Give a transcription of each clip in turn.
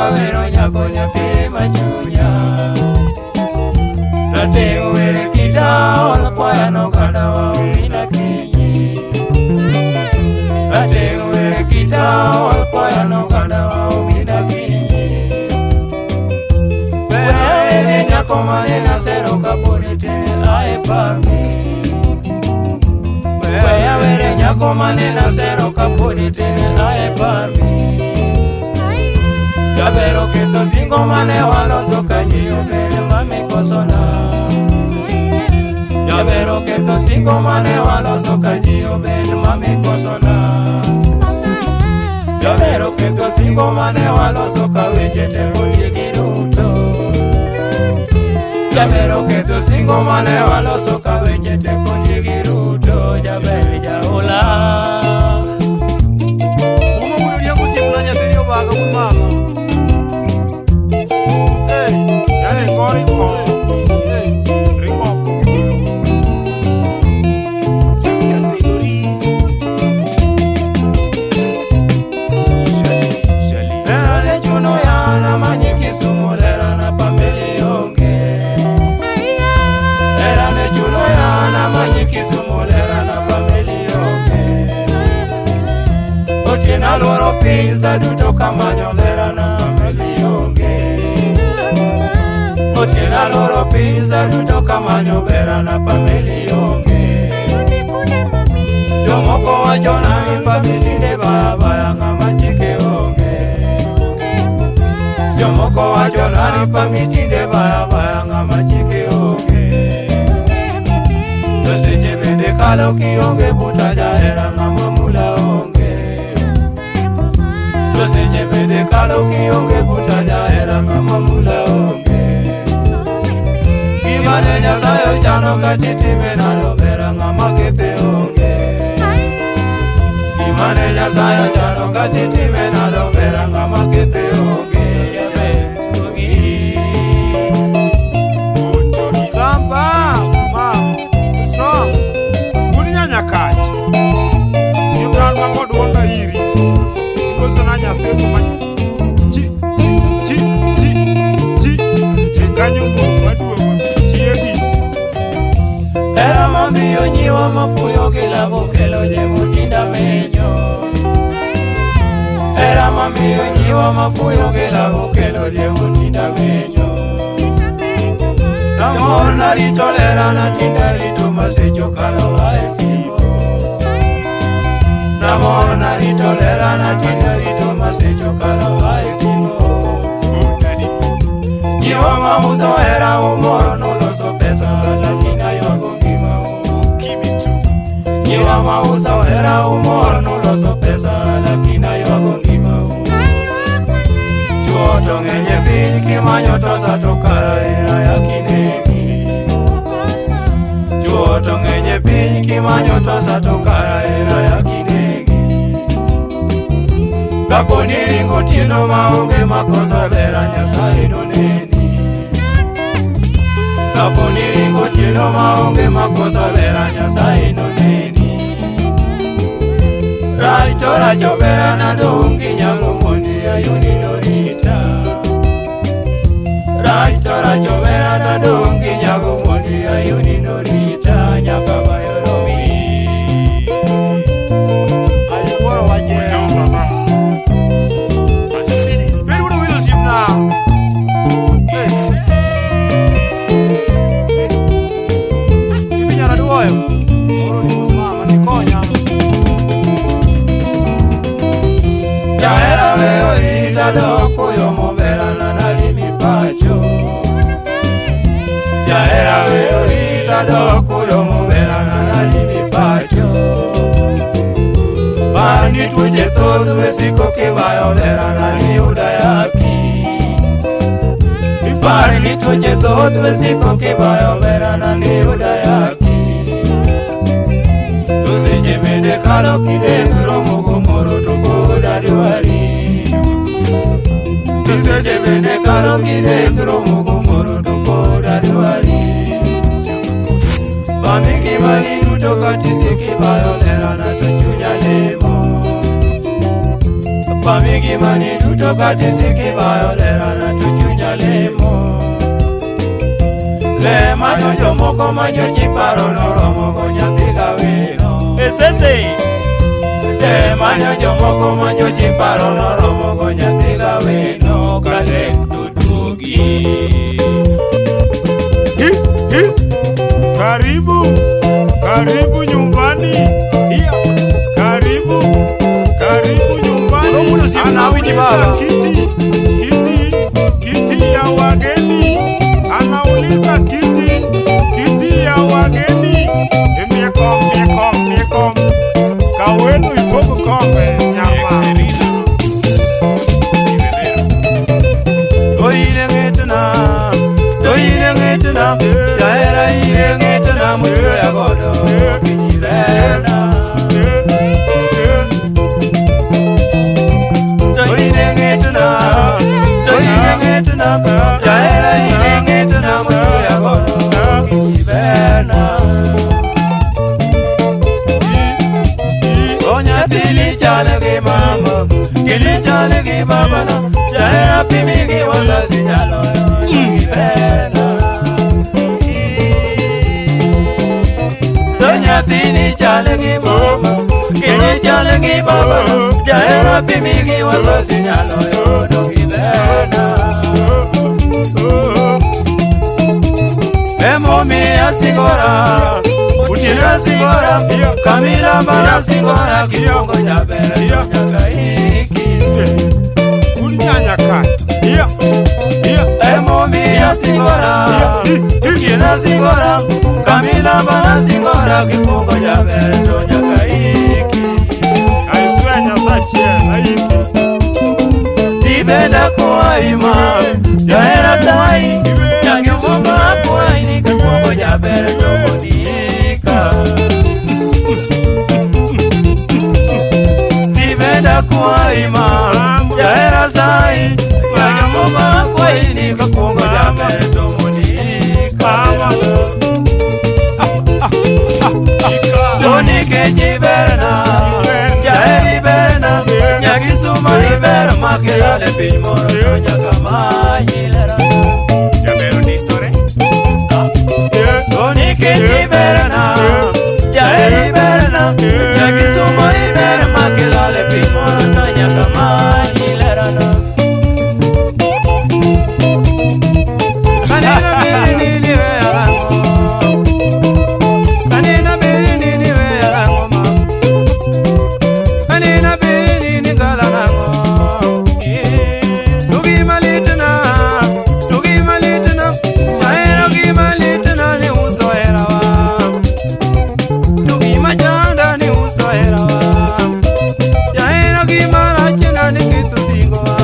kawero nyako nyathi machunya. Rateng' were kita ol kwaya noganda wa umina kinyi. Rateng' were kita ol kwaya noganda wa umina kinyi. Were nyako mane nasero kaponi tene ae pami. Were nyako mane nasero kaponi tene ae pami. Jabero keto singo mane waloso kanyiyo bere mami kosona. Jabero keto singo mane waloso kanyiyo bere mami kosona. Jabero keto singo mane waloso kaweche terulie giruto. Jabero keto singo mane waloso kaweche terulie giruto. Jabero jaula umo kudu dia musim nanya teri obaga mama. Alwaro pizza duto kamanyo lera na melionge. Otiena alwaro pizza duto kamanyo bera na pamelionge. Jomoko wachona ni pamitinde baba ya ngama chike onge. Jomoko wachona ni pamitinde baba ya ngama chike onge. Joseche bende kalo kionge buta jahera ngama mula onge. Joseche bende kalo kionge buta jahera ngama mula onge. Gimane Nyasaye chano katitime nano bera ngama kethe onge. Gimane Nyasaye chano katitime nano bera ngama kethe onge. Kamba, mam, strong. Kunya nyakaji. Kibran mango duonda iri. Kosana nyaseto ma chi kanyo maduogo chiegi. Era mamiyo nyiwa mafuyo kilabo kelo jemutinda menyo. Era mamiyo nyiwa mafuyo kilabo kelo jemutinda menyo. Namona rito lera na tinda rito masecho kalo aestimo. Namona rito lera na tinda rito masecho kalo aestimo. Nyiwa mauzo era umoro noloso pesa lakina yuago ngima Ukimitu. Nyiwa mauzo era umoro noloso pesa lakina yuago ngima Chuoto ngenye piny kimanyo tosa tokara era yakinegi. Chuoto ngenye piny kimanyo tosa tokara era yakinegi. Kaponi ringo tieno maonge makosa bera Nyasaye noneni. Kaponi ringo tieno maonge makosa bera Nyasaye noneni. Raito racho bera nadongi nyalo mondi ayuni norita. Raito racho bera nadongi nyalo mondi ayuni norita. Nyaka bayoromi Aliporo wajera. Jahera veo ita doko yo mobera na nalimi pacho. Jahera veo ita doko yo mobera na nalimi pacho. Bani tuje todo vesiko kibayo lera na liuda yaki. Bani tuje todo vesiko kibayo lera na liuda yaki. Tuseche bende kalo kidengro mugomoro toko dadiwari. Tuseche bende kalo kidengro mugomoro toko dadiwari. Bamiki mani duto katisi kibayo lera na tochunya lemo. Pamigi mani duto katisiki bayo lerana tuchunya lemo. Le manyo jomoko manyo chiparo noromo go nyathiga wino. Esese Le manyo jomoko manyo chiparo noromo go nyathiga wino. Kale tudugi. Karibu, karibu nyumbani. Karibu, karibu nyumbani. Anauliza kiti ya wageni. Anauliza kiti ya wageni. Miekom. Kawenu ipoko kombe nyama. Doire ngetna, yaera ire ngetna muyo ya godo kinyirena. Doire ngetna, yaera ire ngetna muyo ya godo kinyirena. Onya dili chale ke mama, dili chale ke baba na, yaera pimi ke wazazi jalo kinyirena. Donya dili chale ke mama, dili chale ke baba na, yaera pimi ke wazazi jalo kinyirena. Emomi asingora, utira singora, Kamila bana singora, kipongo jabere nyaka iki. Kunyanya kai. Emomi asingora, utira singora, Kamila bana singora, kipongo jabere nyaka iki. Aiswenya sache na iki. Dibenda kuaima, yaera sai, yangisumba kuaini, kipongo jabere nyaka. Dibenda kuaima, yaera sai, yangisumba kuaini, kipongo jabere nyaka. Donike jiberna, jaeri berna, nyagisuma libera makela le pimoro nyaka mayilera. Jabero ni sore. Donike jiberna, jaeri berna, nyagisuma libera makela le pimoro nyaka mayilera. Kanina biri ni verango, kanina biri ni verango ma, kanina biri ni galango. Dugi malitna, yaera dugi malitna ni uso erawa. Dugi majanda ni uso erawa, yaera dugi marachna ni kitu singoa.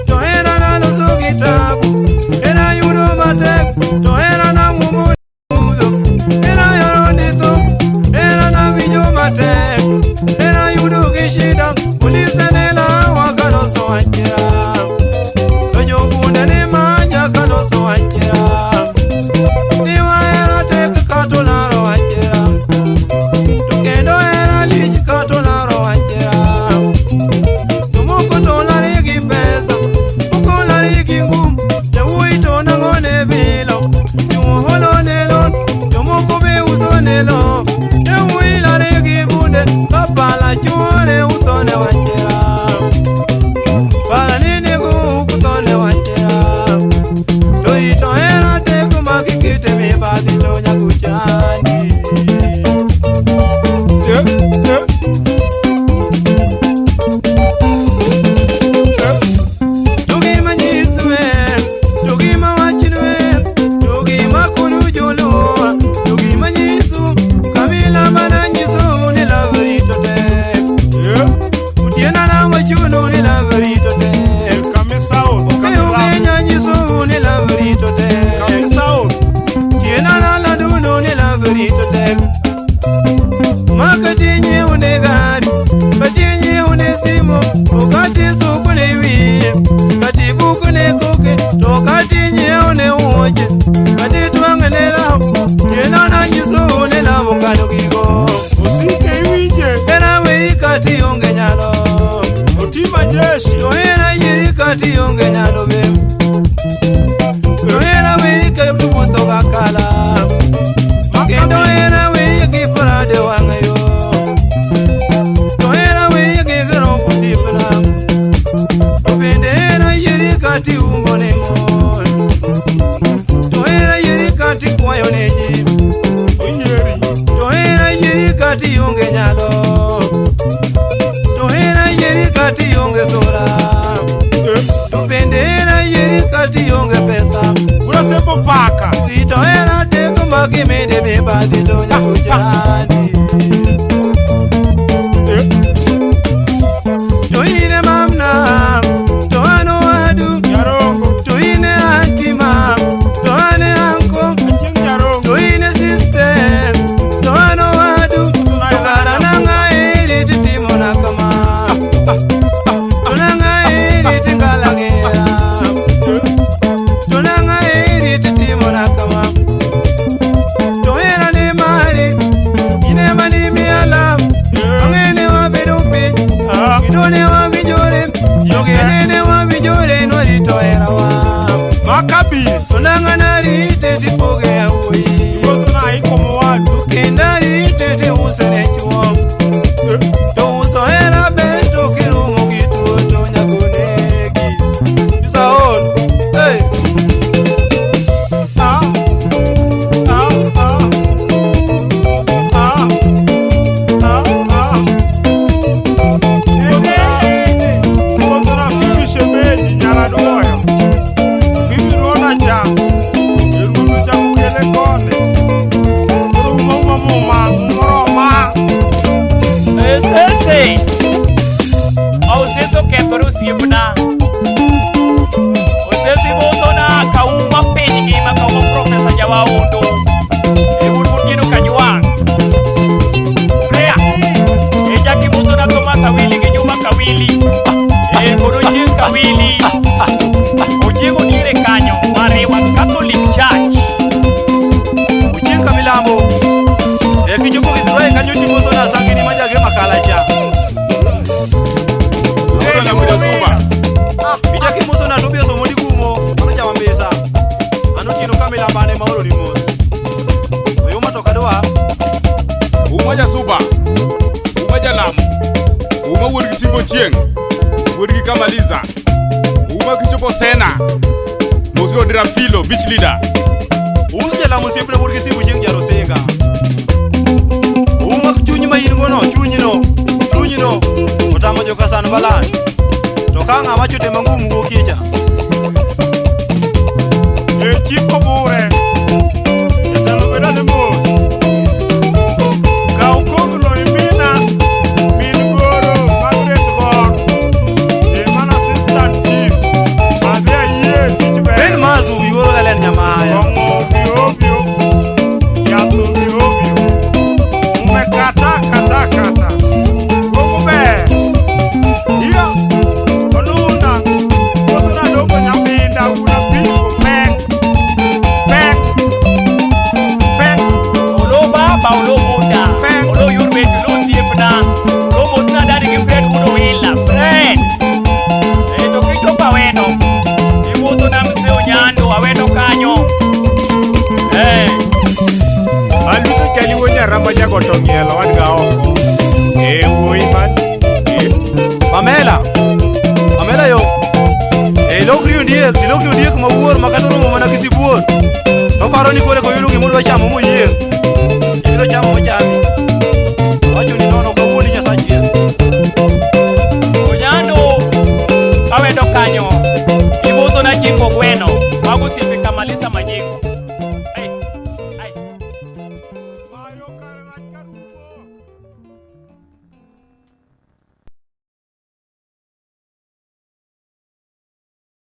Toera na loso kitabu, era yuno matek, toera na mumu udo, era yoro nito, era na vinyo matek, era yuno kishida, ulisenela wakaloso wanjira, tojo kunde ni manja kaloso wanjira, niwa era tek katolaro wanjira, tukendo era liji katolaro wanjira, tumuko dolari kipesa, ukolari kingum, jawuito nangone bilo, juholo nelon, jumuko be uso nelo, jawuilari kibunde, kapala juhole utone wanjira, para nini kutone wanjira, doito era teku makikite mibadi donya kuchani. Dugi manyiswe, dugi mawachinwe, dugi makunu jolo, dugi manyisu, Kamila bana nyisu ni laverito te. Utiena na wachuno ni laverito te. Kamisao. Kayungenya nyisu ni laverito te. Kamisao. Tiena na laduno ni laverito te. Makatinye une gari, katinye une simo, ukati sukune wiye, kati bukune koke, to katinye une uoje, kati tuangene lao, tiena na nyisu ni lavokado kigo. Usike iwije. Era wei kati onge nyalo, kati onge nyalo be to era we ke buto kakala kendo era we ke parade wangayo to era we ke gro pusipna to bende era yeri kati umbone mo to era yeri kati kwayo neji to era yeri kati onge nyalo to era yeri kati onge sora to bende era yeri kati onge pesa Ura sembo paka to era deko magimede be badi to nyakujani to ine mamna to ano adu Nyarongo to ine antima to ane anko Aching nyarongo to ine system to ano adu to karananga iri titimo nakama to nanga iri tingalagera to nanga iri titimo nakama to era ne mari ine mani miala angene wa bedupi idone wa bijore yogene wa bijore no rito era wa Makabis Sonanga nari tete poge awi Kosa na iko mwadu Kendari tete usene chuo To uso era beto kirumu kitu to nyakunegi Saon, hey Ah Ah Ah Ah Ah Ah Kosa na fibi shemeji nyara doyo Fibi ruona jam Yerudu jam kele kone Ruma muma mroma Ese au seso kepero siepna o sesi bosona kauma penyi ma kauma profesa jawa ondo e burburgino kanywa rea e jaki bosona koma sawili ke nyuma kawili e bodo jin kawili o jego dire kanyo marewa Catholic Church Ujinka milambo Kijupo kitwae kanyuti mozo na sangini majage makalacha Ela muda suba Bijaki mozo na tobia so modi gumo Anaja mambesa Anutino kamila mbane maolo ni mozo Oyuma tokadoa Umaja suba Umaja lamu Uma wurgi simbo chieng Wurgi kamaliza Uma kichopo sena Mosilo dira filo beach leader Usja la musiempre burgi sibu jeng jaro sega Uma kuchunyi ma yingo no chunyi no Utama joka san balan Tokanga machote mangumu gokicha Chico Bure Yatalo beda de mos Kau koglo imina Min goro Margaret Gor Eman assistant chief Abia ye chichbe Ben mazu yoro galen nyamaya Kongo biobio Yato biobio Ume kata Kongo be Iyo Onuna Kosuna dogo nyambinda Una piko pek Olo baba, olo muda, olo yurbe, olo siepna, olo mosna dari ke Fred uno wila, Fred. Eto kito pa weno, imoto na mseo nyando, aweno kanyo. Aluso chani wonya ramba jago tongielo wadga oko woi man Pamela yo Lokriyo ndiye kuma uor makatoro mo mana kisibuor To paro ni kore ko yulungi mudo chamo mo yieng Yiro chamo mo chami Wacho ni nono ko woni nyasachi Onyando, aweno kanyo, imoto na jiko gweno, wago sipe kamalisa majiko.